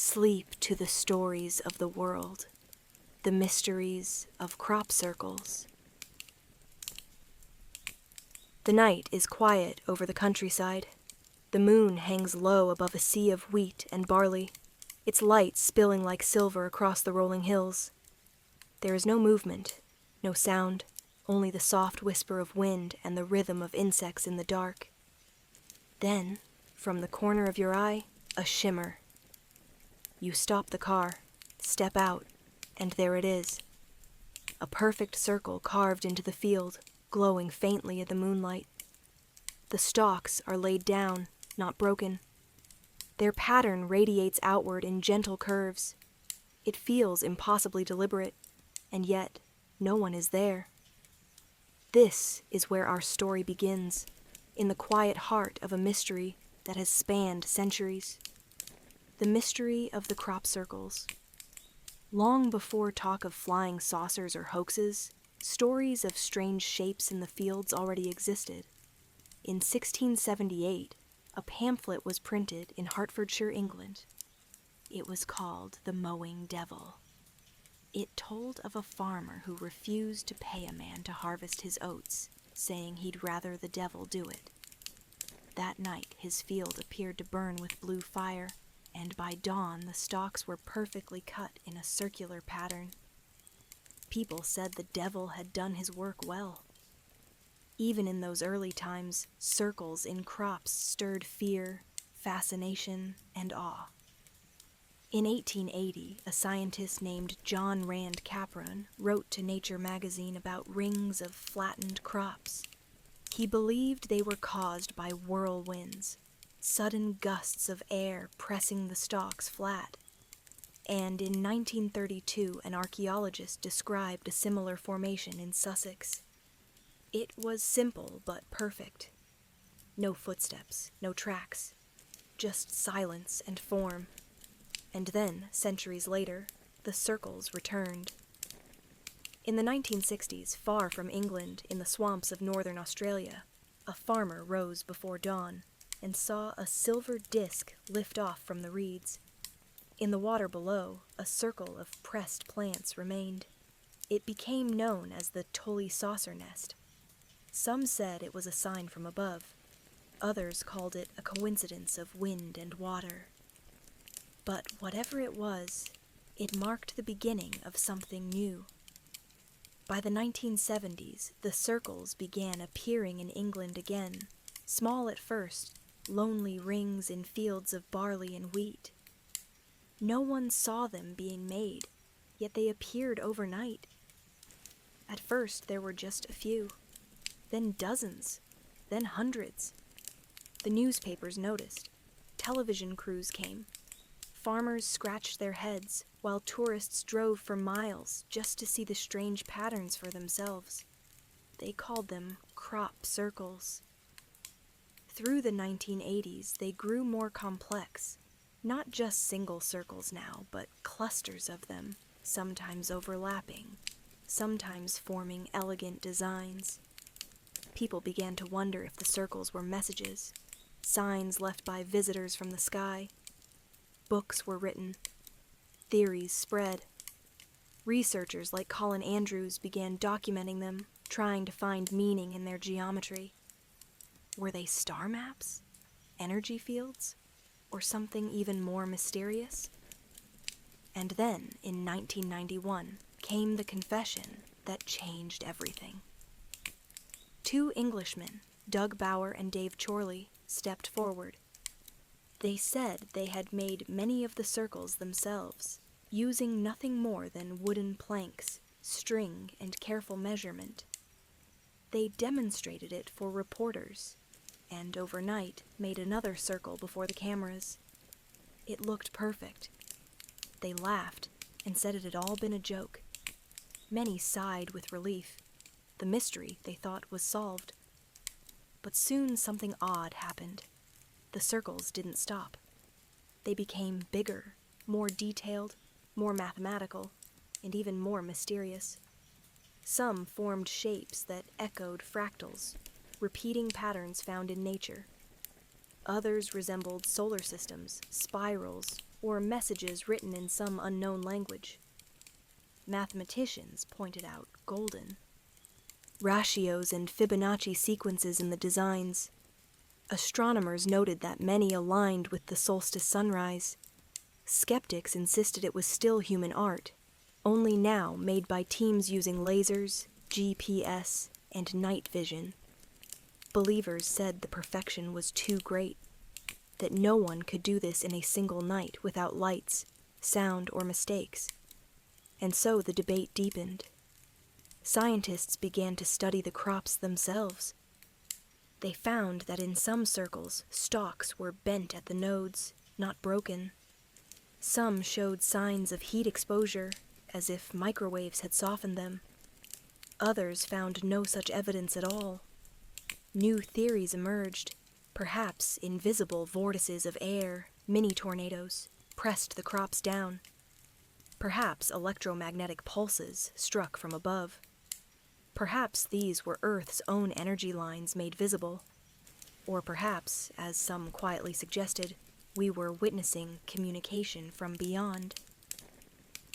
Sleep to the stories of the world, the mysteries of crop circles. The night is quiet over the countryside. The moon hangs low above a sea of wheat and barley, its light spilling like silver across the rolling hills. There is no movement, no sound, only the soft whisper of wind and the rhythm of insects in the dark. Then, from the corner of your eye, a shimmer. You stop the car, step out, and there it is. A perfect circle carved into the field, glowing faintly in the moonlight. The stalks are laid down, not broken. Their pattern radiates outward in gentle curves. It feels impossibly deliberate, and yet no one is there. This is where our story begins, in the quiet heart of a mystery that has spanned centuries. The mystery of the crop circles. Long before talk of flying saucers or hoaxes, stories of strange shapes in the fields already existed. In 1678, a pamphlet was printed in Hertfordshire, England. It was called The Mowing Devil. It told of a farmer who refused to pay a man to harvest his oats, saying he'd rather the devil do it. That night, his field appeared to burn with blue fire, and by dawn the stalks were perfectly cut in a circular pattern. People said the devil had done his work well. Even in those early times, circles in crops stirred fear, fascination, and awe. In 1880, a scientist named John Rand Capron wrote to Nature magazine about rings of flattened crops. He believed they were caused by whirlwinds, sudden gusts of air pressing the stalks flat. And in 1932, an archaeologist described a similar formation in Sussex. It was simple but perfect. No footsteps, no tracks, just silence and form. And then, centuries later, the circles returned. In the 1960s, far from England, in the swamps of northern Australia, a farmer rose before dawn and saw a silver disc lift off from the reeds. In the water below, a circle of pressed plants remained. It became known as the Tully saucer nest. Some said it was a sign from above. Others called it a coincidence of wind and water. But whatever it was, it marked the beginning of something new. By the 1970s, the circles began appearing in England again, small at first, lonely rings in fields of barley and wheat. No one saw them being made, yet they appeared overnight. At first there were just a few, then dozens, then hundreds. The newspapers noticed. Television crews came. Farmers scratched their heads, while tourists drove for miles just to see the strange patterns for themselves. They called them crop circles. Through the 1980s, they grew more complex. Not just single circles now, but clusters of them, sometimes overlapping, sometimes forming elegant designs. People began to wonder if the circles were messages, signs left by visitors from the sky. Books were written. Theories spread. Researchers like Colin Andrews began documenting them, trying to find meaning in their geometry. Were they star maps? Energy fields? Or something even more mysterious? And then, in 1991, came the confession that changed everything. Two Englishmen, Doug Bauer and Dave Chorley, stepped forward. They said they had made many of the circles themselves, using nothing more than wooden planks, string, and careful measurement. They demonstrated it for reporters, and overnight made another circle before the cameras. It looked perfect. They laughed and said it had all been a joke. Many sighed with relief. The mystery, they thought, was solved. But soon something odd happened. The circles didn't stop. They became bigger, more detailed, more mathematical, and even more mysterious. Some formed shapes that echoed fractals, repeating patterns found in nature. Others resembled solar systems, spirals, or messages written in some unknown language. Mathematicians pointed out golden. Ratios and Fibonacci sequences in the designs. Astronomers noted that many aligned with the solstice sunrise. Skeptics insisted it was still human art, only now made by teams using lasers, GPS, and night vision. Believers said the perfection was too great, that no one could do this in a single night without lights, sound, or mistakes. And so the debate deepened. Scientists began to study the crops themselves. They found that in some circles, stalks were bent at the nodes, not broken. Some showed signs of heat exposure, as if microwaves had softened them. Others found no such evidence at all. New theories emerged. Perhaps invisible vortices of air, mini-tornadoes, pressed the crops down. Perhaps electromagnetic pulses struck from above. Perhaps these were Earth's own energy lines made visible. Or perhaps, as some quietly suggested, we were witnessing communication from beyond.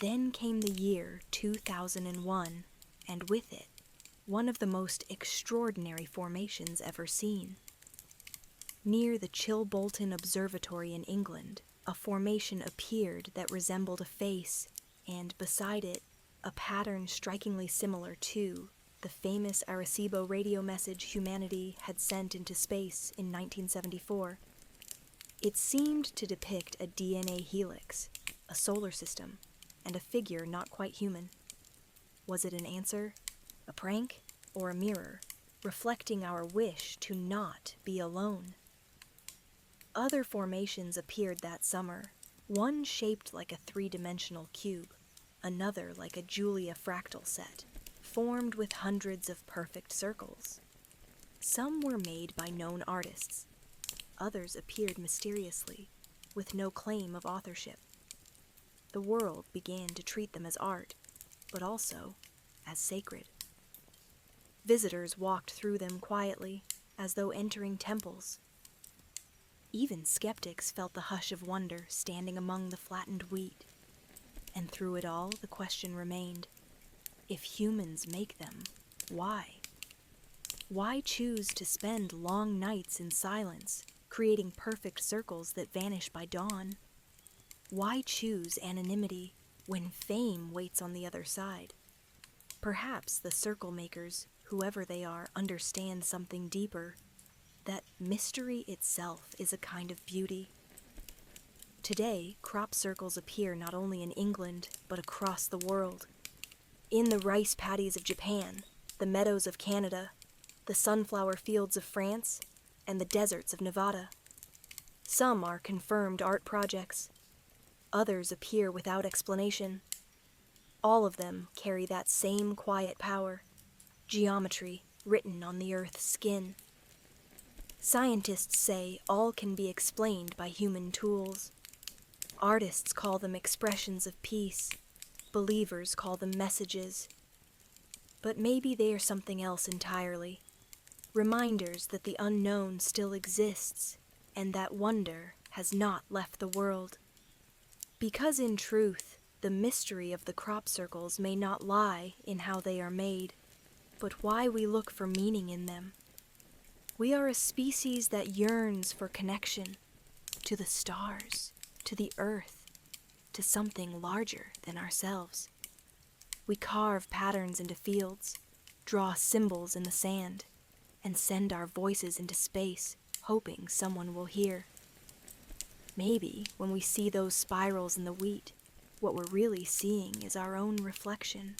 Then came the year 2001, and with it, one of the most extraordinary formations ever seen. Near the Chilbolton Observatory in England, a formation appeared that resembled a face, and beside it, a pattern strikingly similar to the famous Arecibo radio message humanity had sent into space in 1974. It seemed to depict a DNA helix, a solar system, and a figure not quite human. Was it an answer, a prank, or a mirror, reflecting our wish to not be alone? Other formations appeared that summer, one shaped like a three-dimensional cube, another like a Julia fractal set, formed with hundreds of perfect circles. Some were made by known artists. Others appeared mysteriously, with no claim of authorship. The world began to treat them as art, but also as sacred. Visitors walked through them quietly, as though entering temples. Even skeptics felt the hush of wonder standing among the flattened wheat. And through it all, the question remained, if humans make them, why? Why choose to spend long nights in silence, creating perfect circles that vanish by dawn? Why choose anonymity when fame waits on the other side? Perhaps the circle makers, whoever they are, understand something deeper, that mystery itself is a kind of beauty. Today, crop circles appear not only in England, but across the world. In the rice paddies of Japan, the meadows of Canada, the sunflower fields of France, and the deserts of Nevada. Some are confirmed art projects. Others appear without explanation. All of them carry that same quiet power, geometry written on the Earth's skin. Scientists say all can be explained by human tools. Artists call them expressions of peace. Believers call them messages. But maybe they are something else entirely. Reminders that the unknown still exists, and that wonder has not left the world. Because in truth, the mystery of the crop circles may not lie in how they are made, but why we look for meaning in them. We are a species that yearns for connection to the stars, to the earth, to something larger than ourselves. We carve patterns into fields, draw symbols in the sand, and send our voices into space, hoping someone will hear. Maybe when we see those spirals in the wheat, what we're really seeing is our own reflection,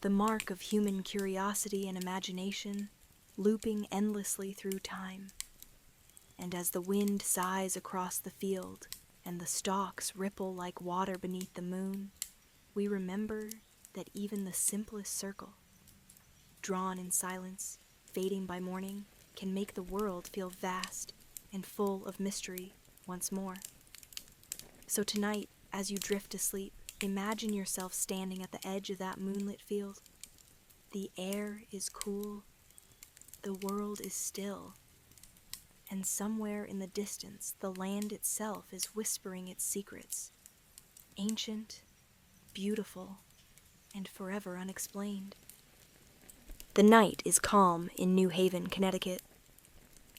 the mark of human curiosity and imagination, looping endlessly through time. And as the wind sighs across the field, and the stalks ripple like water beneath the moon, we remember that even the simplest circle, drawn in silence, fading by morning, can make the world feel vast and full of mystery once more. So tonight, as you drift to sleep, imagine yourself standing at the edge of that moonlit field. The air is cool, the world is still, and somewhere in the distance, the land itself is whispering its secrets ancient, beautiful, and forever unexplained. The night is calm in New Haven, Connecticut.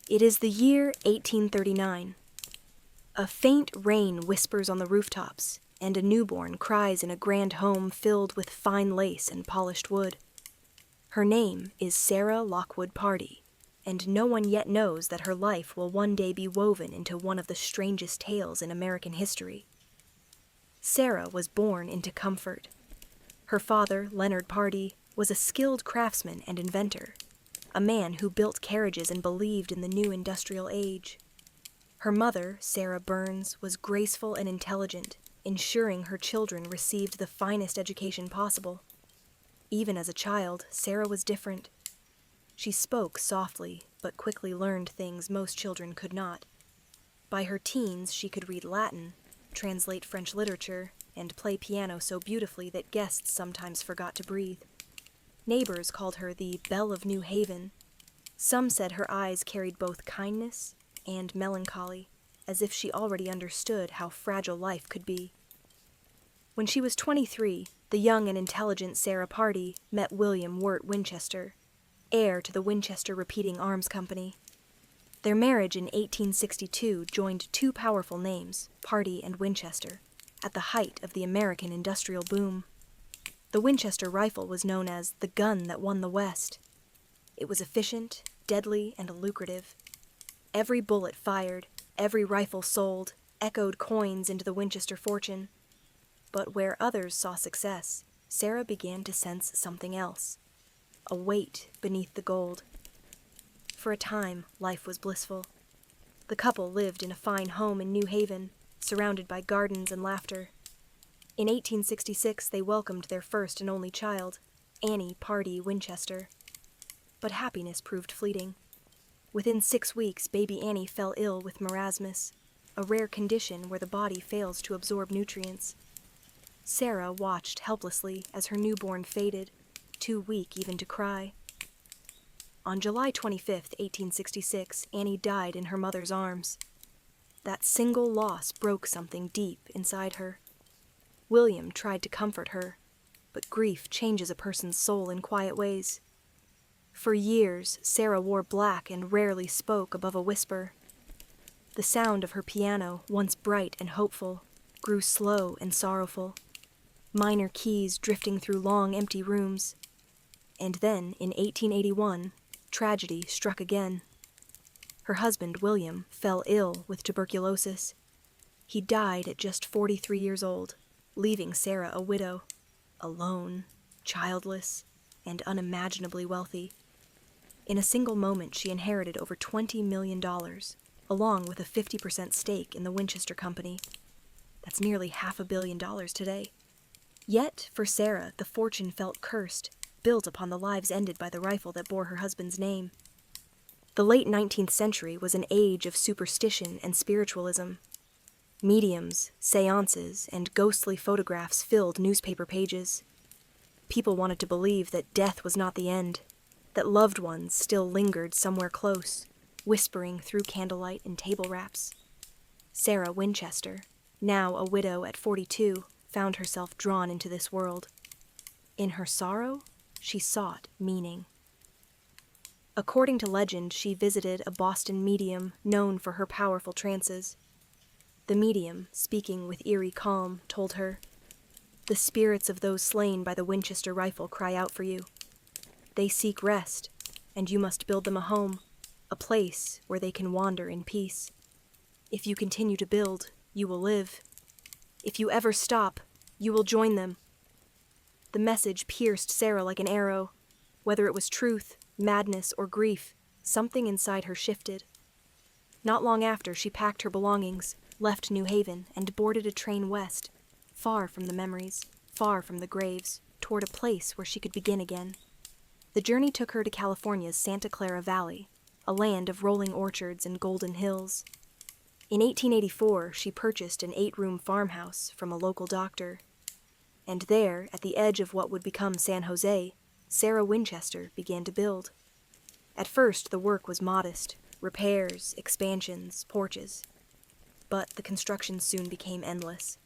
It is the year 1839. A faint rain whispers on the rooftops, and a newborn cries in a grand home filled with fine lace and polished wood. Her name is Sarah Lockwood Pardee, and no one yet knows that her life will one day be woven into one of the strangest tales in American history. Sarah was born into comfort. Her father, Leonard Pardee, was a skilled craftsman and inventor, a man who built carriages and believed in the new industrial age. Her mother, Sarah Burns, was graceful and intelligent, ensuring her children received the finest education possible. Even as a child, Sarah was different. She spoke softly, but quickly learned things most children could not. By her teens, she could read Latin, translate French literature, and play piano so beautifully that guests sometimes forgot to breathe. Neighbors called her the Belle of New Haven. Some said her eyes carried both kindness and melancholy, as if she already understood how fragile life could be. When she was 23, the young and intelligent Sarah Pardee met William Wirt Winchester, heir to the Winchester Repeating Arms Company. Their marriage in 1862 joined two powerful names, Pardee and Winchester, at the height of the American industrial boom. The Winchester rifle was known as the gun that won the West. It was efficient, deadly, and lucrative. Every bullet fired, every rifle sold, echoed coins into the Winchester fortune. But where others saw success, Sarah began to sense something else, a weight beneath the gold. For a time, life was blissful. The couple lived in a fine home in New Haven, surrounded by gardens and laughter. In 1866, they welcomed their first and only child, Annie Pardee Winchester. But happiness proved fleeting. Within 6 weeks, baby Annie fell ill with marasmus, a rare condition where the body fails to absorb nutrients. Sarah watched helplessly as her newborn faded, too weak even to cry. On July 25, 1866, Annie died in her mother's arms. That single loss broke something deep inside her. William tried to comfort her, but grief changes a person's soul in quiet ways. For years, Sarah wore black and rarely spoke above a whisper. The sound of her piano, once bright and hopeful, grew slow and sorrowful, minor keys drifting through long, empty rooms. And then, in 1881, tragedy struck again. Her husband, William, fell ill with tuberculosis. He died at just 43 years old, leaving Sarah a widow, alone, childless, and unimaginably wealthy. In a single moment, she inherited over $20 million, along with a 50% stake in the Winchester Company. That's nearly $500 million today. Yet, for Sarah, the fortune felt cursed, built upon the lives ended by the rifle that bore her husband's name. The late 19th century was an age of superstition and spiritualism. Mediums, seances, and ghostly photographs filled newspaper pages. People wanted to believe that death was not the end, that loved ones still lingered somewhere close, whispering through candlelight and table wraps. Sarah Winchester, now a widow at 42, found herself drawn into this world. In her sorrow, she sought meaning. According to legend, she visited a Boston medium known for her powerful trances. The medium, speaking with eerie calm, told her, "The spirits of those slain by the Winchester rifle cry out for you. They seek rest, and you must build them a home, a place where they can wander in peace. If you continue to build, you will live. If you ever stop, you will join them." The message pierced Sarah like an arrow. Whether it was truth, madness, or grief, something inside her shifted. Not long after, she packed her belongings, left New Haven, and boarded a train west, far from the memories, far from the graves, toward a place where she could begin again. The journey took her to California's Santa Clara Valley, a land of rolling orchards and golden hills. In 1884, she purchased an 8-room farmhouse from a local doctor. And there, at the edge of what would become San Jose, Sarah Winchester began to build. At first, the work was modest: repairs, expansions, porches. But the construction soon became endless.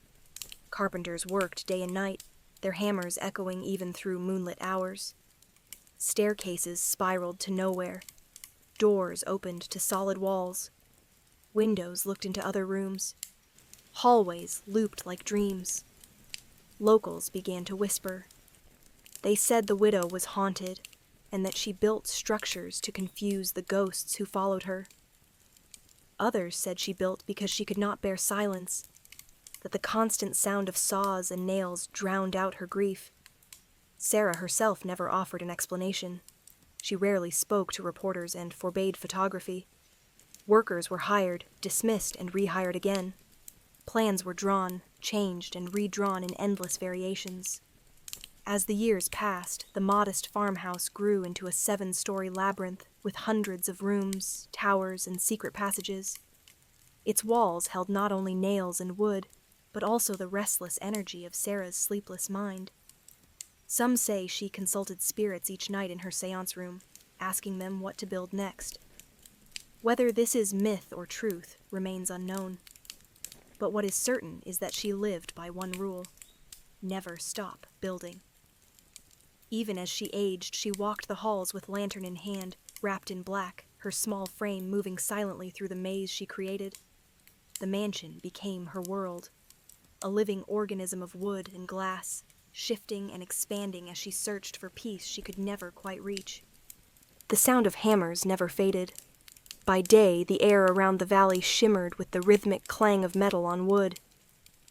Carpenters worked day and night, their hammers echoing even through moonlit hours. Staircases spiraled to nowhere. Doors opened to solid walls. Windows looked into other rooms. Hallways looped like dreams. Locals began to whisper. They said the widow was haunted, and that she built structures to confuse the ghosts who followed her. Others said she built because she could not bear silence, that the constant sound of saws and nails drowned out her grief. Sarah herself never offered an explanation. She rarely spoke to reporters and forbade photography. Workers were hired, dismissed, and rehired again. Plans were drawn, changed, and redrawn in endless variations. As the years passed, the modest farmhouse grew into a 7-story labyrinth with hundreds of rooms, towers, and secret passages. Its walls held not only nails and wood, but also the restless energy of Sarah's sleepless mind. Some say she consulted spirits each night in her seance room, asking them what to build next. Whether this is myth or truth remains unknown. But what is certain is that she lived by one rule: never stop building. Even as she aged, she walked the halls with lantern in hand, wrapped in black, her small frame moving silently through the maze she created. The mansion became her world, a living organism of wood and glass, shifting and expanding as she searched for peace she could never quite reach. The sound of hammers never faded. By day, the air around the valley shimmered with the rhythmic clang of metal on wood.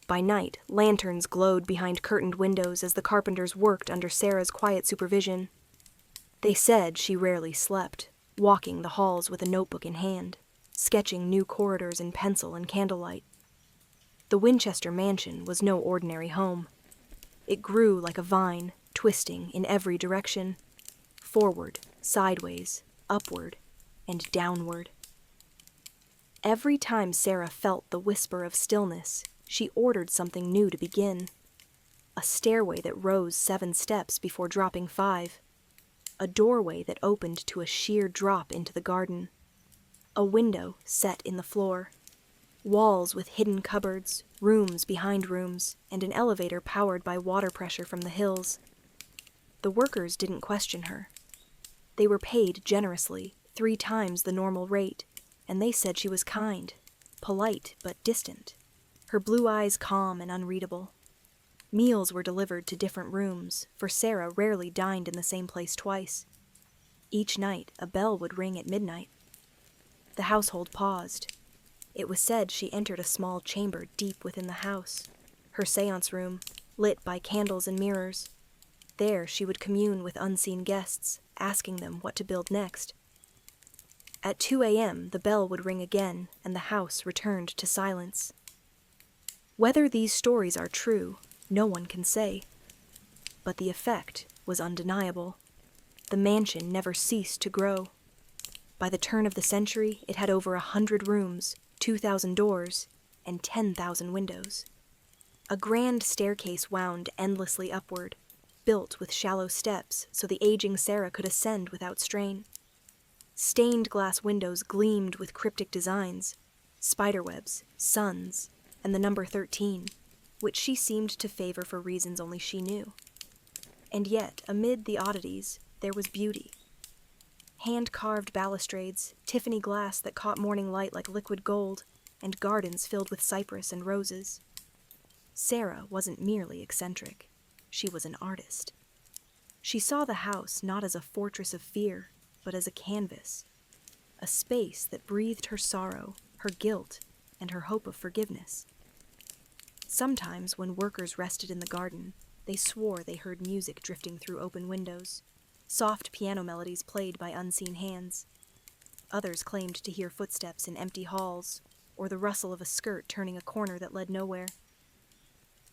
By night, lanterns glowed behind curtained windows as the carpenters worked under Sarah's quiet supervision. They said she rarely slept, walking the halls with a notebook in hand, sketching new corridors in pencil and candlelight. The Winchester mansion was no ordinary home. It grew like a vine, twisting in every direction, forward, sideways, upward, and downward. Every time Sarah felt the whisper of stillness, she ordered something new to begin. A stairway that rose 7 steps before dropping 5. A doorway that opened to a sheer drop into the garden. A window set in the floor. Walls with hidden cupboards, rooms behind rooms, and an elevator powered by water pressure from the hills. The workers didn't question her. They were paid generously, 3 times the normal rate, and they said she was kind, polite but distant, her blue eyes calm and unreadable. Meals were delivered to different rooms, for Sarah rarely dined in the same place twice. Each night, a bell would ring at midnight. The household paused. It was said she entered a small chamber deep within the house, her seance room, lit by candles and mirrors. There she would commune with unseen guests, asking them what to build next. At 2 a.m., the bell would ring again, and the house returned to silence. Whether these stories are true, no one can say. But the effect was undeniable. The mansion never ceased to grow. By the turn of the century, it had over 100 rooms, 2,000 doors, and 10,000 windows. A grand staircase wound endlessly upward, built with shallow steps so the aging Sarah could ascend without strain. Stained glass windows gleamed with cryptic designs, spiderwebs, suns, and the number 13, which she seemed to favor for reasons only she knew. And yet, amid the oddities, there was beauty. Hand-carved balustrades, Tiffany glass that caught morning light like liquid gold, and gardens filled with cypress and roses. Sarah wasn't merely eccentric. She was an artist. She saw the house not as a fortress of fear, but as a canvas, a space that breathed her sorrow, her guilt, and her hope of forgiveness. Sometimes, when workers rested in the garden, they swore they heard music drifting through open windows, soft piano melodies played by unseen hands. Others claimed to hear footsteps in empty halls, or the rustle of a skirt turning a corner that led nowhere.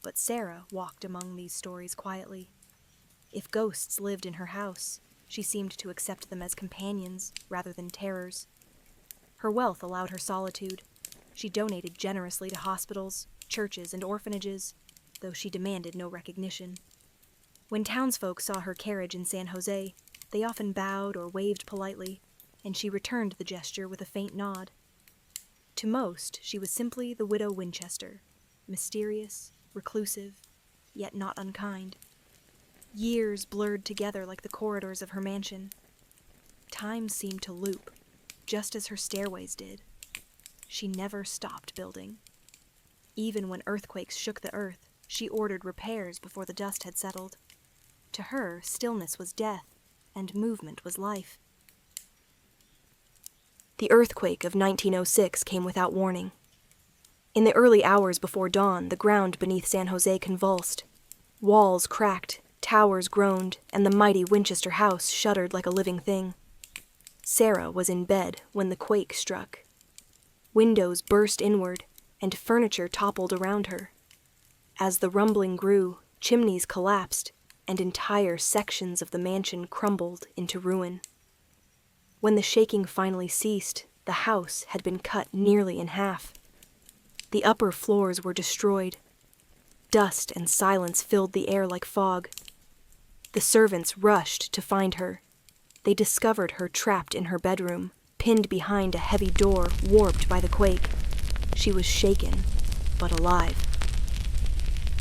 But Sarah walked among these stories quietly. If ghosts lived in her house, she seemed to accept them as companions rather than terrors. Her wealth allowed her solitude. She donated generously to hospitals, churches, and orphanages, though she demanded no recognition. When townsfolk saw her carriage in San Jose, they often bowed or waved politely, and she returned the gesture with a faint nod. To most, she was simply the widow Winchester, mysterious, reclusive, yet not unkind. Years blurred together like the corridors of her mansion. Time seemed to loop, just as her stairways did. She never stopped building. Even when earthquakes shook the earth, she ordered repairs before the dust had settled. To her, stillness was death, and movement was life. The earthquake of 1906 came without warning. In the early hours before dawn, the ground beneath San Jose convulsed. Walls cracked, towers groaned, and the mighty Winchester house shuddered like a living thing. Sarah was in bed when the quake struck. Windows burst inward, and furniture toppled around her. As the rumbling grew, chimneys collapsed, and entire sections of the mansion crumbled into ruin. When the shaking finally ceased, the house had been cut nearly in half. The upper floors were destroyed. Dust and silence filled the air like fog. The servants rushed to find her. They discovered her trapped in her bedroom, pinned behind a heavy door warped by the quake. She was shaken, but alive.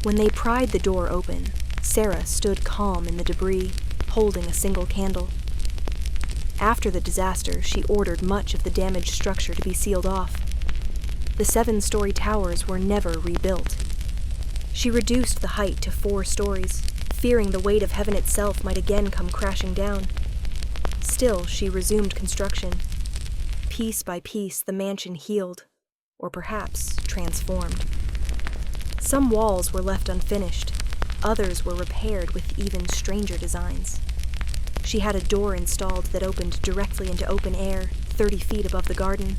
When they pried the door open, Sarah stood calm in the debris, holding a single candle. After the disaster, she ordered much of the damaged structure to be sealed off. The 7-story towers were never rebuilt. She reduced the height to 4 stories, fearing the weight of heaven itself might again come crashing down. Still, she resumed construction. Piece by piece, the mansion healed, or perhaps transformed. Some walls were left unfinished. Others were repaired with even stranger designs. She had a door installed that opened directly into open air, 30 feet above the garden.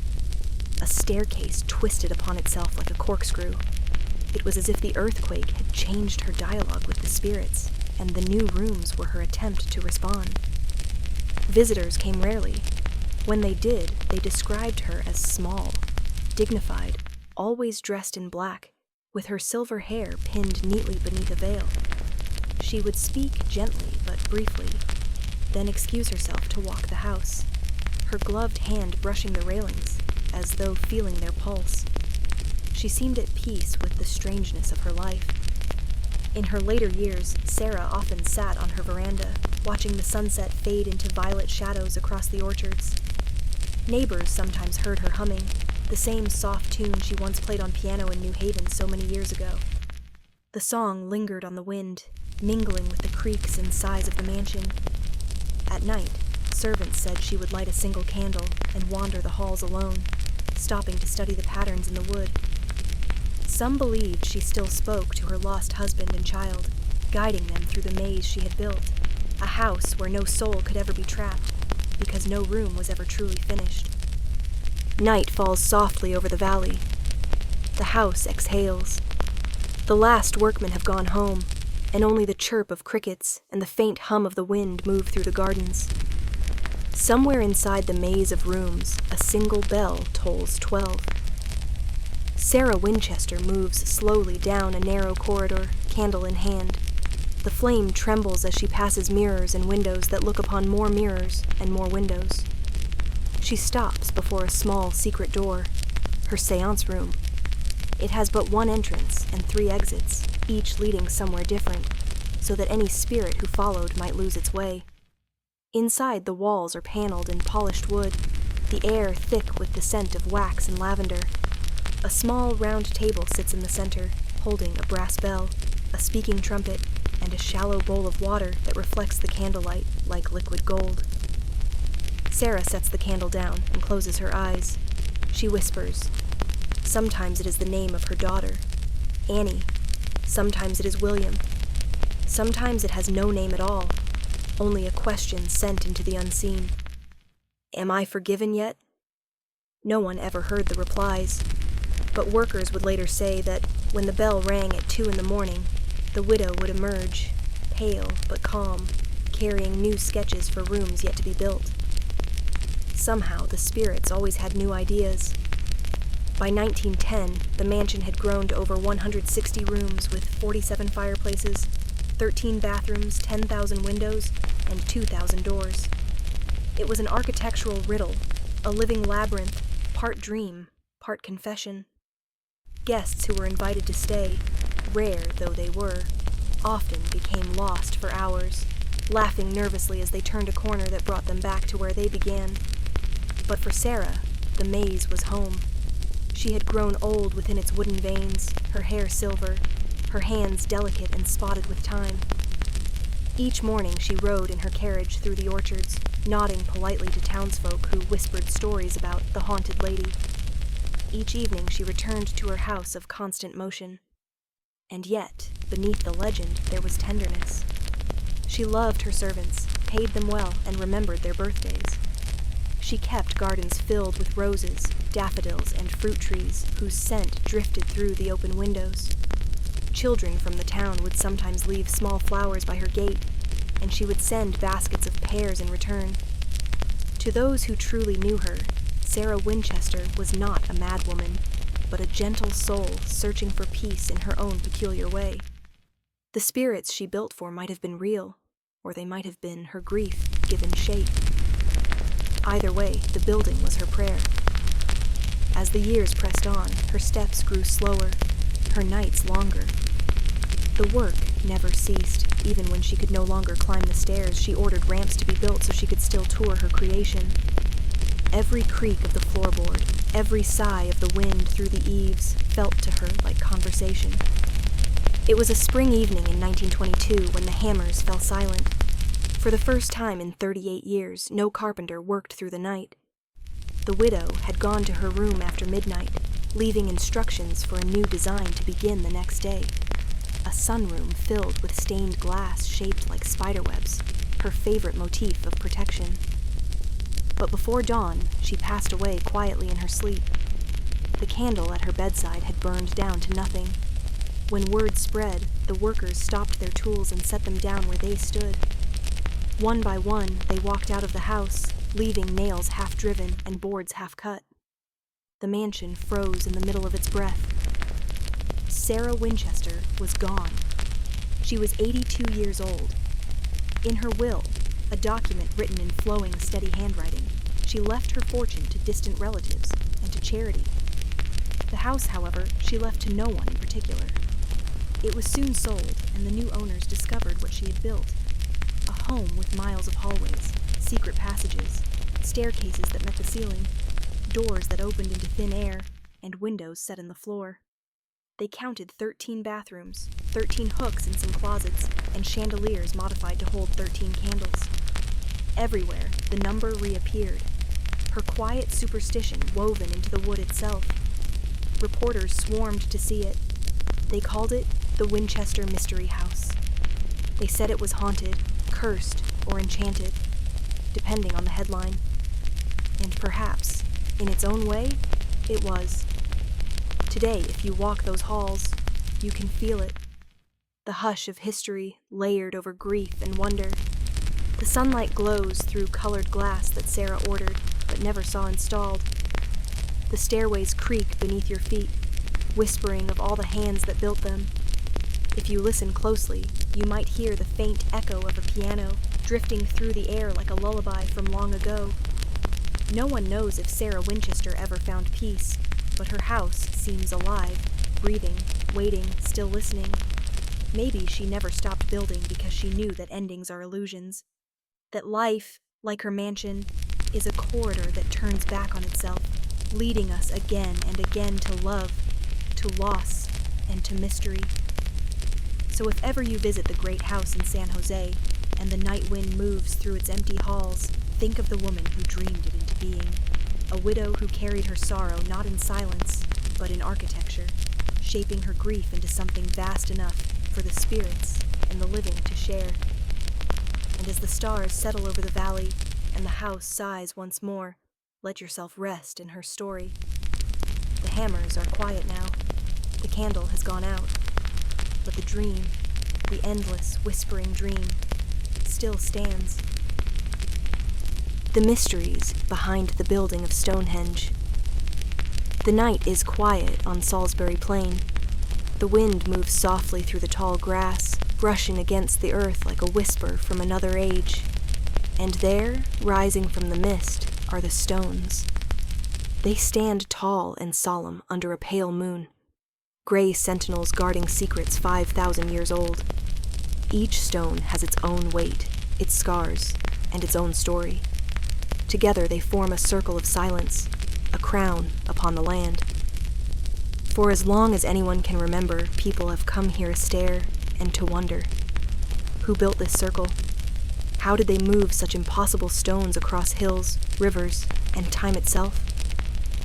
A staircase twisted upon itself like a corkscrew. It was as if the earthquake had changed her dialogue with the spirits, and the new rooms were her attempt to respond. Visitors came rarely. When they did, they described her as small, dignified, always dressed in black, with her silver hair pinned neatly beneath a veil. She would speak gently but briefly, then excuse herself to walk the house, her gloved hand brushing the railings, as though feeling their pulse. She seemed at peace with the strangeness of her life. In her later years, Sarah often sat on her veranda, watching the sunset fade into violet shadows across the orchards. Neighbors sometimes heard her humming, the same soft tune she once played on piano in New Haven so many years ago. The song lingered on the wind, mingling with the creaks and sighs of the mansion. At night, servants said she would light a single candle and wander the halls alone, stopping to study the patterns in the wood. Some believed she still spoke to her lost husband and child, guiding them through the maze she had built, a house where no soul could ever be trapped, because no room was ever truly finished. Night falls softly over the valley. The house exhales. The last workmen have gone home, and only the chirp of crickets and the faint hum of the wind move through the gardens. Somewhere inside the maze of rooms, a single bell tolls 12. Sarah Winchester moves slowly down a narrow corridor, candle in hand. The flame trembles as she passes mirrors and windows that look upon more mirrors and more windows. She stops before a small secret door, her séance room. It has but one entrance and 3 exits, each leading somewhere different, so that any spirit who followed might lose its way. Inside, the walls are paneled in polished wood, the air thick with the scent of wax and lavender. A small round table sits in the center, holding a brass bell, a speaking trumpet, and a shallow bowl of water that reflects the candlelight like liquid gold. Sarah sets the candle down and closes her eyes. She whispers. Sometimes it is the name of her daughter, Annie. Sometimes it is William. Sometimes it has no name at all, only a question sent into the unseen. Am I forgiven yet? No one ever heard the replies, but workers would later say that when the bell rang at 2 a.m, the widow would emerge, pale but calm, carrying new sketches for rooms yet to be built. Somehow, the spirits always had new ideas. By 1910, the mansion had grown to over 160 rooms with 47 fireplaces, 13 bathrooms, 10,000 windows, and 2,000 doors. It was an architectural riddle, a living labyrinth, part dream, part confession. Guests who were invited to stay rare though they were, often became lost for hours, laughing nervously as they turned a corner that brought them back to where they began. But for Sarah, the maze was home. She had grown old within its wooden veins, her hair silver, her hands delicate and spotted with time. Each morning she rode in her carriage through the orchards, nodding politely to townsfolk who whispered stories about the haunted lady. Each evening she returned to her house of constant motion. And yet, beneath the legend, there was tenderness. She loved her servants, paid them well, and remembered their birthdays. She kept gardens filled with roses, daffodils, and fruit trees whose scent drifted through the open windows. Children from the town would sometimes leave small flowers by her gate, and she would send baskets of pears in return. To those who truly knew her, Sarah Winchester was not a madwoman, but a gentle soul searching for peace in her own peculiar way. The spirits she built for might have been real, or they might have been her grief given shape. Either way, the building was her prayer. As the years pressed on, her steps grew slower, her nights longer. The work never ceased. Even when she could no longer climb the stairs, she ordered ramps to be built so she could still tour her creation. Every creak of the floorboard, every sigh of the wind through the eaves felt to her like conversation. It was a spring evening in 1922 when the hammers fell silent. For the first time in 38 years, no carpenter worked through the night. The widow had gone to her room after midnight, leaving instructions for a new design to begin the next day. A sunroom filled with stained glass shaped like spiderwebs, her favorite motif of protection. But before dawn, she passed away quietly in her sleep. The candle at her bedside had burned down to nothing. When word spread, the workers stopped their tools and set them down where they stood. One by one, they walked out of the house, leaving nails half-driven and boards half-cut. The mansion froze in the middle of its breath. Sarah Winchester was gone. She was 82 years old. In her will, a document written in flowing, steady handwriting, she left her fortune to distant relatives and to charity. The house, however, she left to no one in particular. It was soon sold, and the new owners discovered what she had built. A home with miles of hallways, secret passages, staircases that met the ceiling, doors that opened into thin air, and windows set in the floor. They counted 13 bathrooms, 13 hooks in some closets, and chandeliers modified to hold 13 candles. Everywhere, the number reappeared, her quiet superstition woven into the wood itself. Reporters swarmed to see it. They called it the Winchester Mystery House. They said it was haunted, cursed, or enchanted, depending on the headline. And perhaps, in its own way, it was. Today, if you walk those halls, you can feel it. The hush of history layered over grief and wonder. The sunlight glows through colored glass that Sarah ordered but never saw installed. The stairways creak beneath your feet, whispering of all the hands that built them. If you listen closely, you might hear the faint echo of a piano drifting through the air like a lullaby from long ago. No one knows if Sarah Winchester ever found peace, but her house seems alive, breathing, waiting, still listening. Maybe she never stopped building because she knew that endings are illusions. That life, like her mansion, is a corridor that turns back on itself, leading us again and again to love, to loss, and to mystery. So if ever you visit the great house in San Jose, and the night wind moves through its empty halls, think of the woman who dreamed it into being. A widow who carried her sorrow not in silence, but in architecture, shaping her grief into something vast enough for the spirits and the living to share. And as the stars settle over the valley, and the house sighs once more, let yourself rest in her story. The hammers are quiet now. The candle has gone out. But the dream, the endless, whispering dream, still stands. The mysteries behind the building of Stonehenge. The night is quiet on Salisbury Plain. The wind moves softly through the tall grass, brushing against the earth like a whisper from another age. And there, rising from the mist, are the stones. They stand tall and solemn under a pale moon. gray sentinels guarding secrets 5,000 years old. Each stone has its own weight, its scars, and its own story. Together they form a circle of silence, a crown upon the land. For as long as anyone can remember, people have come here to stare and to wonder. Who built this circle? How did they move such impossible stones across hills, rivers, and time itself?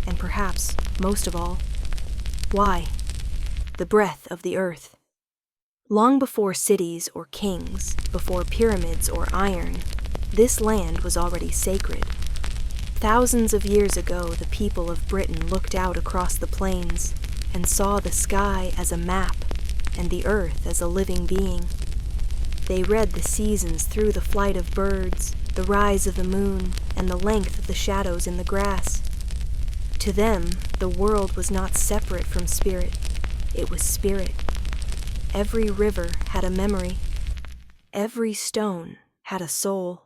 And perhaps, most of all, why? The breath of the earth. Long before cities or kings, before pyramids or iron, this land was already sacred. Thousands of years ago, the people of Britain looked out across the plains and saw the sky as a map and the earth as a living being. They read the seasons through the flight of birds, the rise of the moon, and the length of the shadows in the grass. To them, the world was not separate from spirit. It was spirit. Every river had a memory. Every stone had a soul.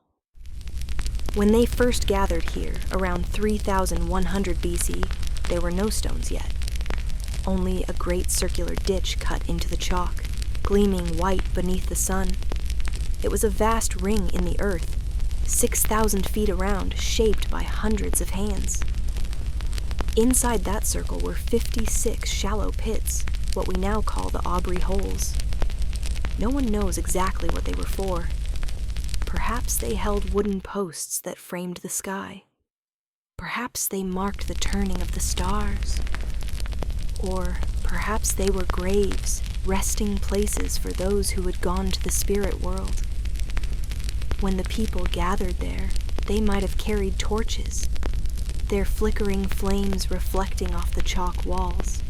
When they first gathered here, around 3100 BC, there were no stones yet. Only a great circular ditch cut into the chalk, gleaming white beneath the sun. It was a vast ring in the earth, 6,000 feet around, shaped by hundreds of hands. Inside that circle were 56 shallow pits, what we now call the Aubrey Holes. No one knows exactly what they were for. Perhaps they held wooden posts that framed the sky. Perhaps they marked the turning of the stars. Or perhaps they were graves, resting places for those who had gone to the spirit world. When the people gathered there, they might have carried torches, their flickering flames reflecting off the chalk walls.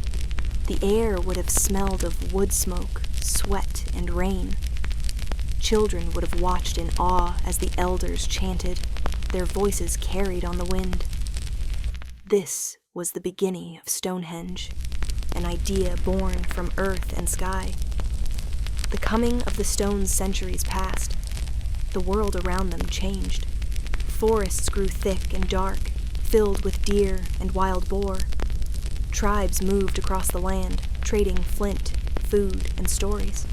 The air would have smelled of wood smoke, sweat, and rain. Children would have watched in awe as the elders chanted, their voices carried on the wind. This was the beginning of Stonehenge, an idea born from earth and sky. The coming of the stones centuries passed. The world around them changed. Forests grew thick and dark, filled with deer and wild boar. Tribes moved across the land, trading flint, food, and stories.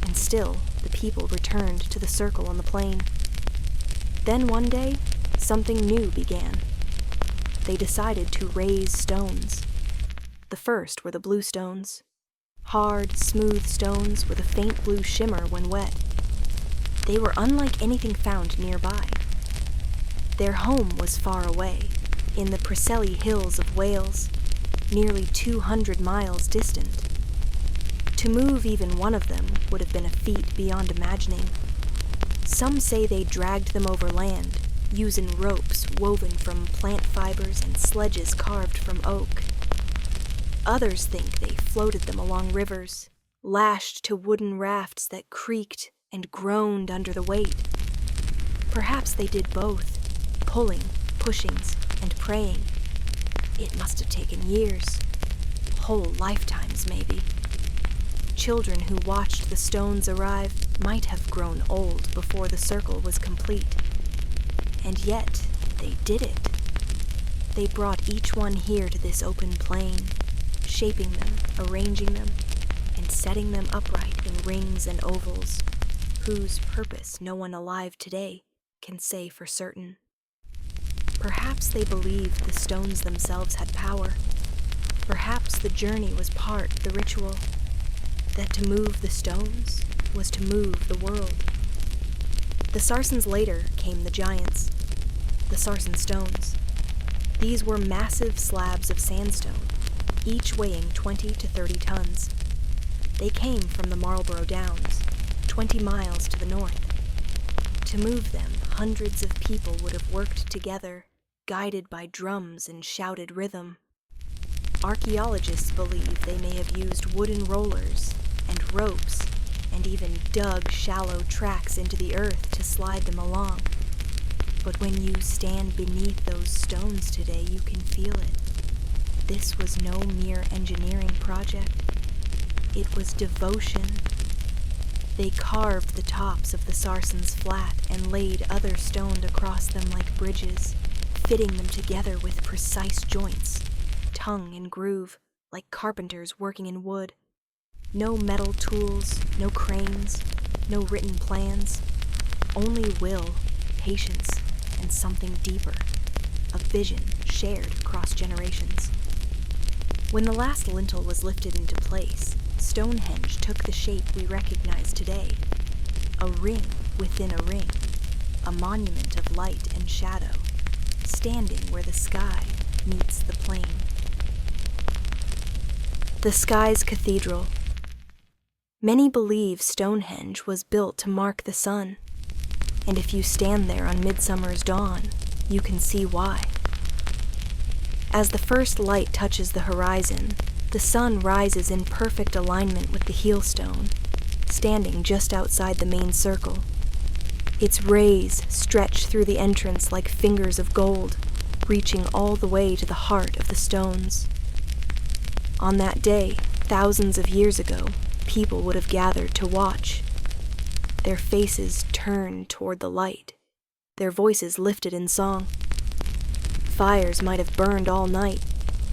And still, the people returned to the circle on the plain. Then one day, something new began. They decided to raise stones. The first were the blue stones. Hard, smooth stones with a faint blue shimmer when wet. They were unlike anything found nearby. Their home was far away, in the Preseli Hills of Wales, nearly 200 miles distant. To move even one of them would have been a feat beyond imagining. Some say they dragged them over land, using ropes woven from plant fibers and sledges carved from oak. Others think they floated them along rivers, lashed to wooden rafts that creaked and groaned under the weight. Perhaps they did both, pulling, pushings, and praying. It must have taken years, whole lifetimes maybe. Children who watched the stones arrive might have grown old before the circle was complete. And yet, they did it. They brought each one here to this open plain, shaping them, arranging them, and setting them upright in rings and ovals, whose purpose no one alive today can say for certain. Perhaps they believed the stones themselves had power. Perhaps the journey was part the ritual, that to move the stones was to move the world. The Sarsens later came the giants, the Sarsen stones. These were massive slabs of sandstone, each weighing 20 to 30 tons. They came from the Marlborough Downs, 20 miles to the north. To move them, hundreds of people would have worked together, guided by drums and shouted rhythm. Archaeologists believe they may have used wooden rollers and ropes, and even dug shallow tracks into the earth to slide them along. But when you stand beneath those stones today, you can feel it. This was no mere engineering project. It was devotion. They carved the tops of the Sarsens flat and laid other stones across them like bridges, fitting them together with precise joints, tongue and groove, like carpenters working in wood. No metal tools, no cranes, no written plans. Only will, patience, and something deeper. A vision shared across generations. When the last lintel was lifted into place, Stonehenge took the shape we recognize today. A ring within a ring, a monument of light and shadow, standing where the sky meets the plain. The sky's cathedral. Many believe Stonehenge was built to mark the sun, and if you stand there on midsummer's dawn, you can see why. As the first light touches the horizon, the sun rises in perfect alignment with the heelstone, standing just outside the main circle. Its rays stretch through the entrance like fingers of gold, reaching all the way to the heart of the stones. On that day, thousands of years ago, people would have gathered to watch. Their faces turned toward the light, their voices lifted in song. Fires might have burned all night,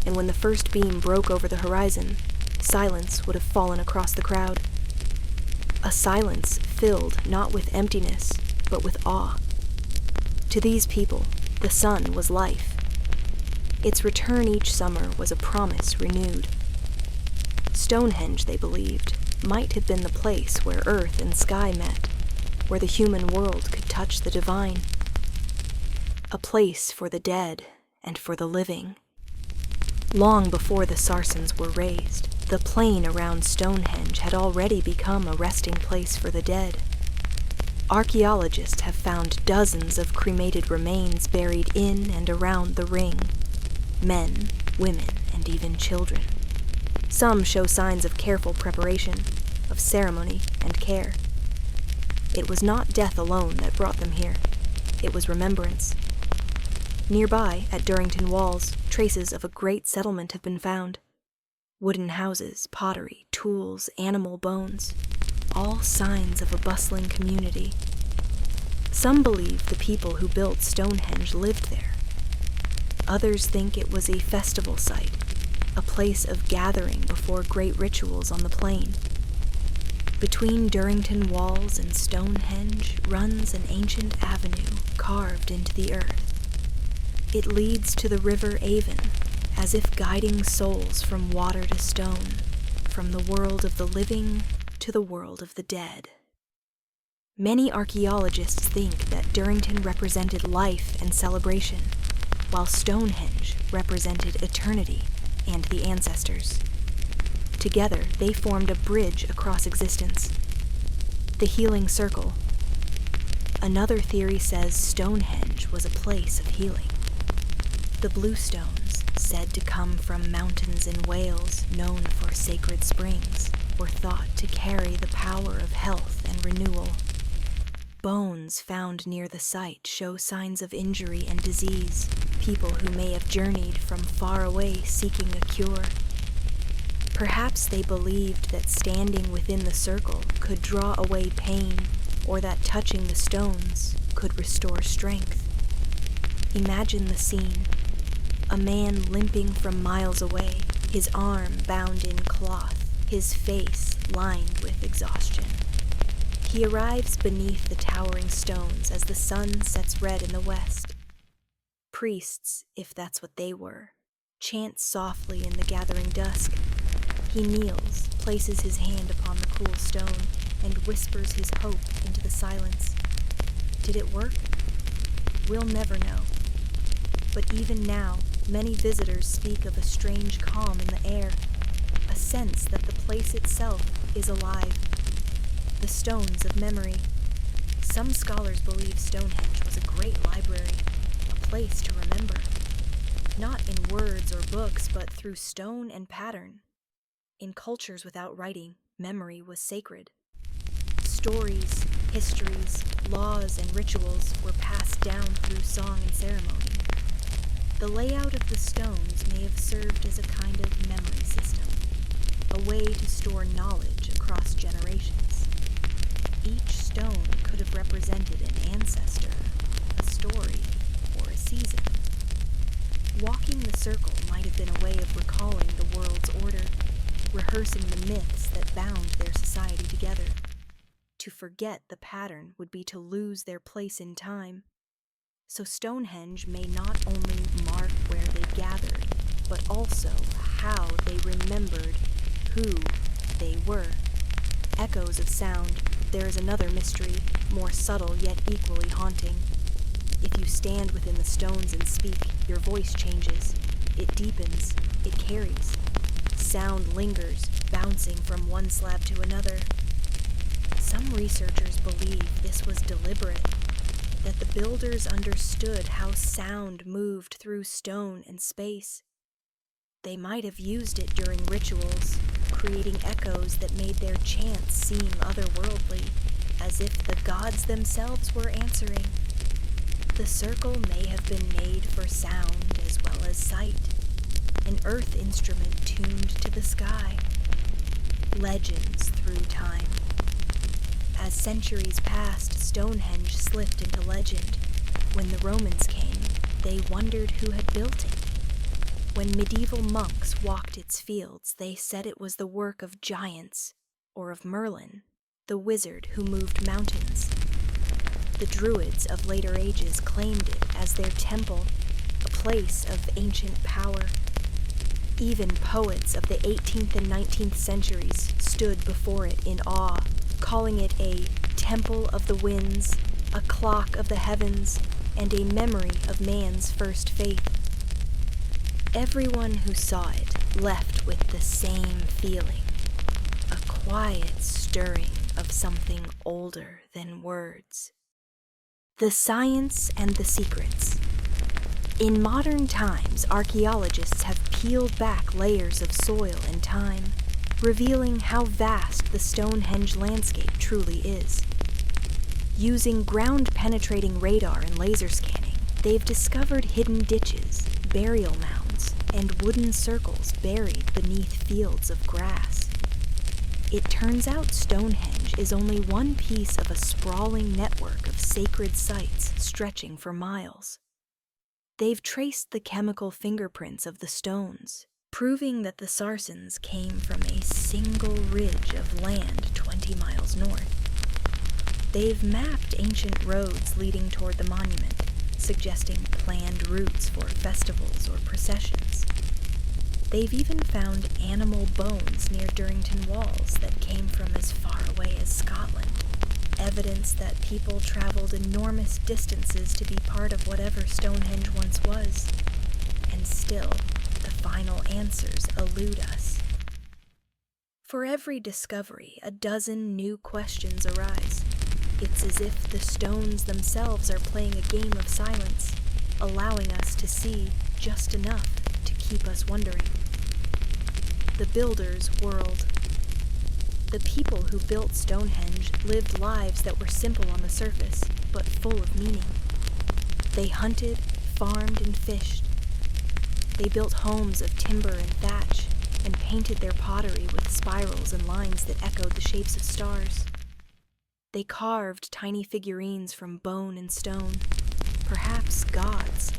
and when the first beam broke over the horizon, silence would have fallen across the crowd. A silence filled not with emptiness, but with awe. To these people, the sun was life. Its return each summer was a promise renewed. Stonehenge, they believed, might have been the place where earth and sky met, where the human world could touch the divine. A place for the dead and for the living. Long before the Sarsens were raised, the plain around Stonehenge had already become a resting place for the dead. Archaeologists have found dozens of cremated remains buried in and around the ring. Men, women, and even children. Some show signs of careful preparation, of ceremony and care. It was not death alone that brought them here. It was remembrance. Nearby, at Durrington Walls, traces of a great settlement have been found. Wooden houses, pottery, tools, animal bones, all signs of a bustling community. Some believe the people who built Stonehenge lived there. Others think it was a festival site, a place of gathering before great rituals on the plain. Between Durrington Walls and Stonehenge runs an ancient avenue carved into the earth. It leads to the River Avon, as if guiding souls from water to stone, from the world of the living to the world of the dead. Many archaeologists think that Durrington represented life and celebration, while Stonehenge represented eternity and the ancestors. Together, they formed a bridge across existence. The healing circle. Another theory says Stonehenge was a place of healing. The blue stones, said to come from mountains in Wales known for sacred springs, were thought to carry the power of health and renewal. Bones found near the site show signs of injury and disease, people who may have journeyed from far away seeking a cure. Perhaps they believed that standing within the circle could draw away pain, or that touching the stones could restore strength. Imagine the scene. A man limping from miles away, his arm bound in cloth, his face lined with exhaustion. He arrives beneath the towering stones as the sun sets red in the west. Priests, if that's what they were, chant softly in the gathering dusk. He kneels, places his hand upon the cool stone, and whispers his hope into the silence. Did it work? We'll never know. But even now, many visitors speak of a strange calm in the air, a sense that the place itself is alive. The stones of memory. Some scholars believe Stonehenge was a great library, a place to remember. Not in words or books, but through stone and pattern. In cultures without writing, memory was sacred. Stories, histories, laws, and rituals were passed down through song and ceremony. The layout of the stones may have served as a kind of memory system, a way to store knowledge across generations. Each stone could have represented an ancestor, a story, or a season. Walking the circle might have have been a way of recalling the world's order, rehearsing the myths that bound their society together. To forget the pattern would be to lose their place in time. So Stonehenge may not only mark where they gathered, but also how they remembered who they were. Echoes of sound, there is another mystery, more subtle yet equally haunting. If you stand within the stones and speak, your voice changes. It deepens, it carries. Sound lingers, bouncing from one slab to another. Some researchers believe this was deliberate, that the builders understood how sound moved through stone and space. They might have used it during rituals, creating echoes that made their chants seem otherworldly, as if the gods themselves were answering. The circle may have been made for sound as well as sight, an earth instrument tuned to the sky. Legends through time. As centuries passed, Stonehenge slipped into legend. When the Romans came, they wondered who had built it. When medieval monks walked its fields, they said it was the work of giants, or of Merlin, the wizard who moved mountains. The Druids of later ages claimed it as their temple, a place of ancient power. Even poets of the 18th and 19th centuries stood before it in awe, calling it a temple of the winds, a clock of the heavens, and a memory of man's first faith. Everyone who saw it left with the same feeling, a quiet stirring of something older than words. The science and the secrets. In modern times, archaeologists have peeled back layers of soil and time, revealing how vast the Stonehenge landscape truly is. Using ground-penetrating radar and laser scanning, they've discovered hidden ditches, burial mounds, and wooden circles buried beneath fields of grass. It turns out Stonehenge is only one piece of a sprawling network of sacred sites stretching for miles. They've traced the chemical fingerprints of the stones, proving that the Sarsens came from a single ridge of land 20 miles north. They've mapped ancient roads leading toward the monument, suggesting planned routes for festivals or processions. They've even found animal bones near Durrington walls that came from as far away as Scotland, evidence that people traveled enormous distances to be part of whatever Stonehenge once was. And still, the final answers elude us. For every discovery, a dozen new questions arise. It's as if the stones themselves are playing a game of silence, allowing us to see just enough to keep us wondering. The builder's world. The people who built Stonehenge lived lives that were simple on the surface, but full of meaning. They hunted, farmed, and fished. They built homes of timber and thatch, and painted their pottery with spirals and lines that echoed the shapes of stars. They carved tiny figurines from bone and stone, perhaps gods,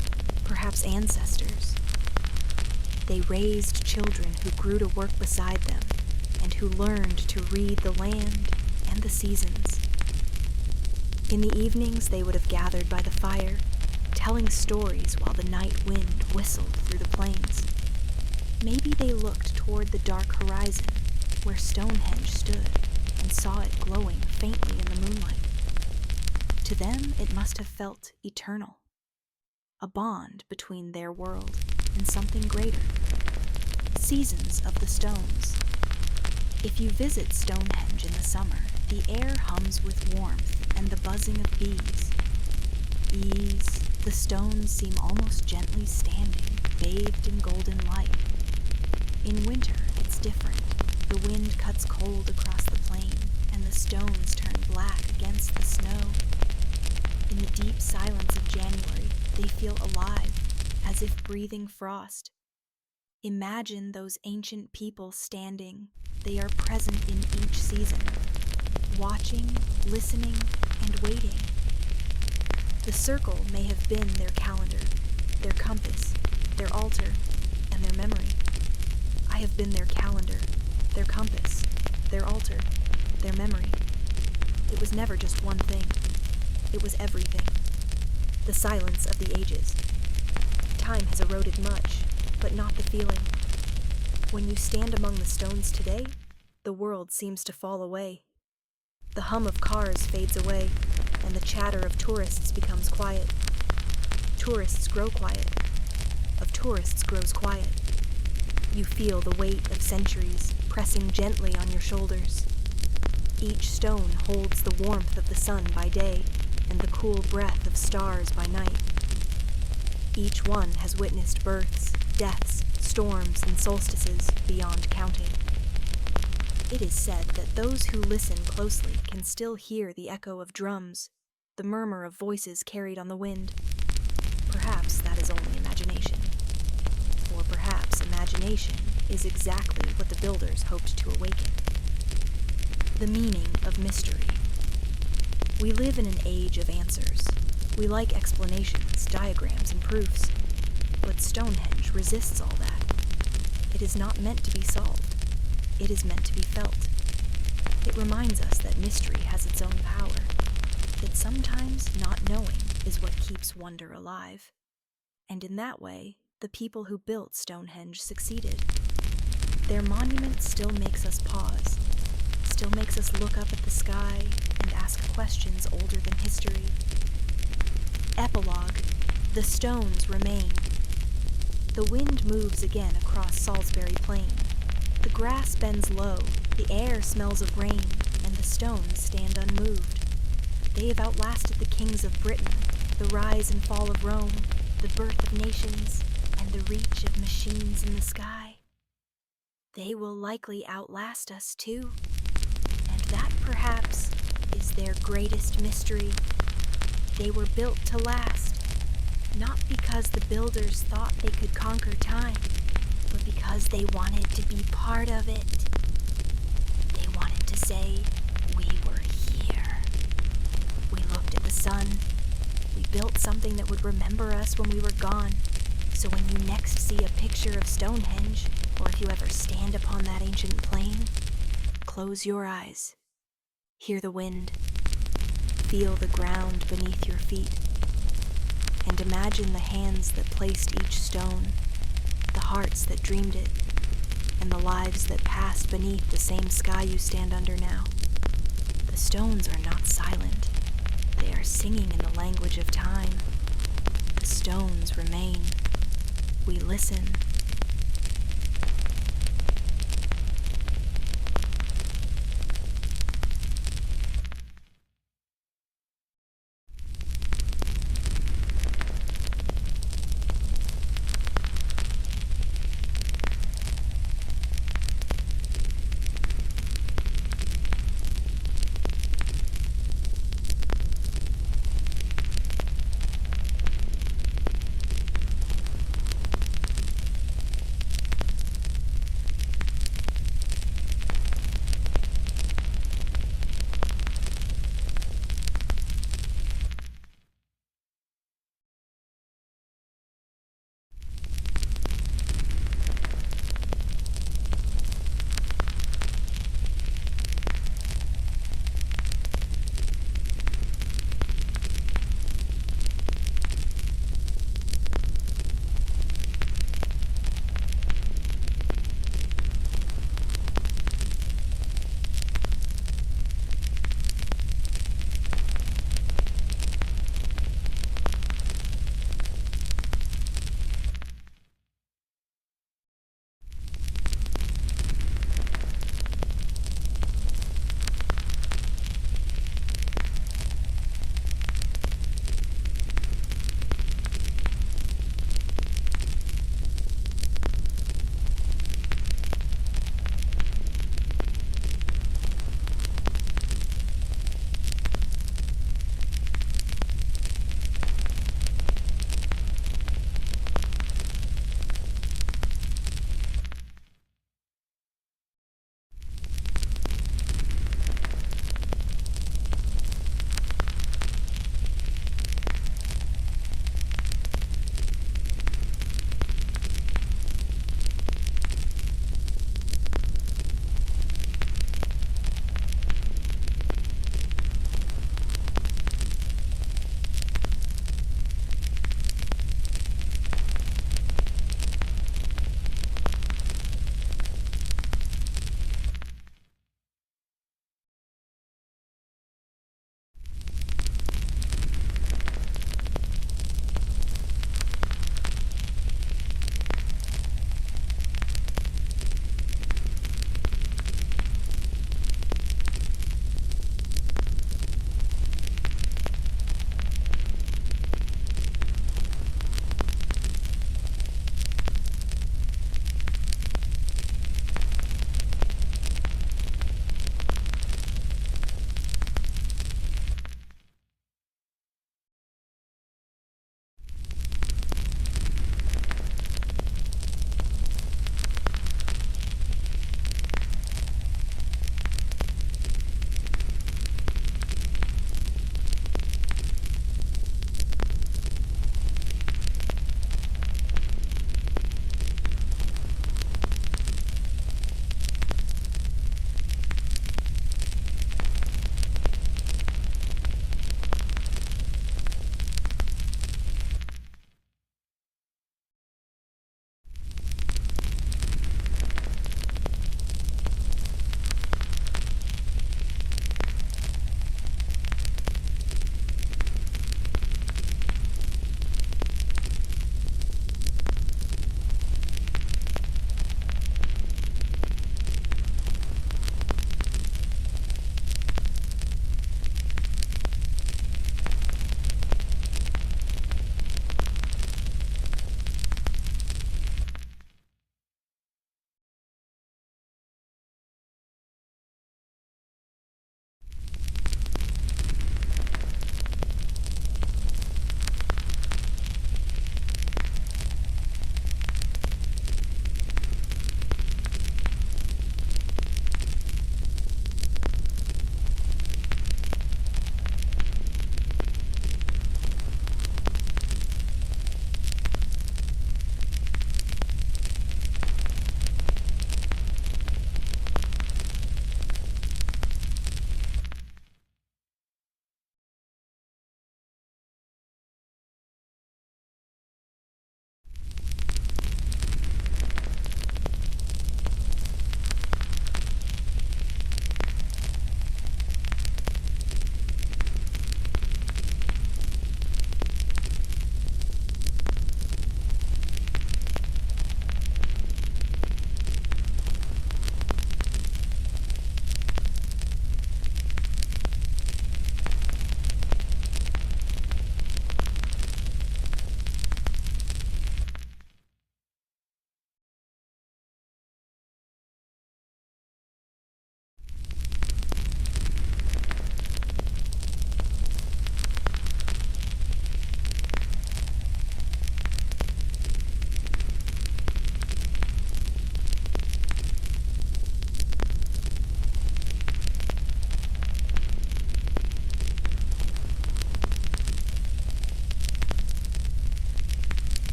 perhaps ancestors. They raised children who grew to work beside them, and who learned to read the land and the seasons. In the evenings, they would have gathered by the fire, telling stories while the night wind whistled through the plains. Maybe they looked toward the dark horizon, where Stonehenge stood, and saw it glowing faintly in the moonlight. To them, it must have felt eternal, a bond between their world and something greater. Seasons of the stones. If you visit Stonehenge in the summer, the air hums with warmth and the buzzing of bees. Ease, the stones seem almost gently standing, bathed in golden light. In winter, it's different. The wind cuts cold across the plain, and the stones turn black against the snow. In the deep silence of January, they feel alive, as if breathing frost. Imagine those ancient people standing. They are present in each season, watching, listening, and waiting. The circle may have been their calendar, their compass, their altar, and and their memory. I have been their calendar, their compass, their altar, their memory. It was never just one thing. It was everything. The silence of the ages. Time has eroded much, but not the feeling. When you stand among the stones today, the world seems to fall away. The hum of cars fades away, and the chatter of tourists becomes quiet. Tourists grow quiet. Of tourists grows quiet. You feel the weight of centuries pressing gently on your shoulders. Each stone holds the warmth of the sun by day and the cool breath of stars by night. Each one has witnessed births, deaths, storms, and solstices beyond counting. It is said that those who listen closely can still hear the echo of drums, the murmur of voices carried on the wind. Perhaps that is only imagination. Or perhaps imagination is exactly what the builders hoped to awaken. The meaning of mystery. We live in an age of answers. We like explanations, diagrams, and proofs. But Stonehenge resists all that. It is not meant to be solved. It is meant to be felt. It reminds us that mystery has its own power, that sometimes not knowing is what keeps wonder alive. And in that way, the people who built Stonehenge succeeded. Their monument still makes us pause, still makes us look up at the sky and ask questions older than history. Epilogue: the stones remain. The wind moves again across Salisbury Plain. The grass bends low, the air smells of rain, and the stones stand unmoved. They have outlasted the kings of Britain, the rise and fall of Rome, the birth of nations, and the reach of machines in the sky. They will likely outlast us too, and that perhaps is their greatest mystery. They were built to last, not because the builders thought they could conquer time, but because they wanted to be part of it. They wanted to say, "We were here. We looked at the sun. We built something that would remember us when we were gone. So when you next see a picture of Stonehenge, or if you ever stand upon that ancient plain, close your eyes. Hear the wind. Feel the ground beneath your feet. And imagine the hands that placed each stone, the hearts that dreamed it, and the lives that passed beneath the same sky you stand under now. The stones are not silent. They are singing in the language of time. The stones remain. We listen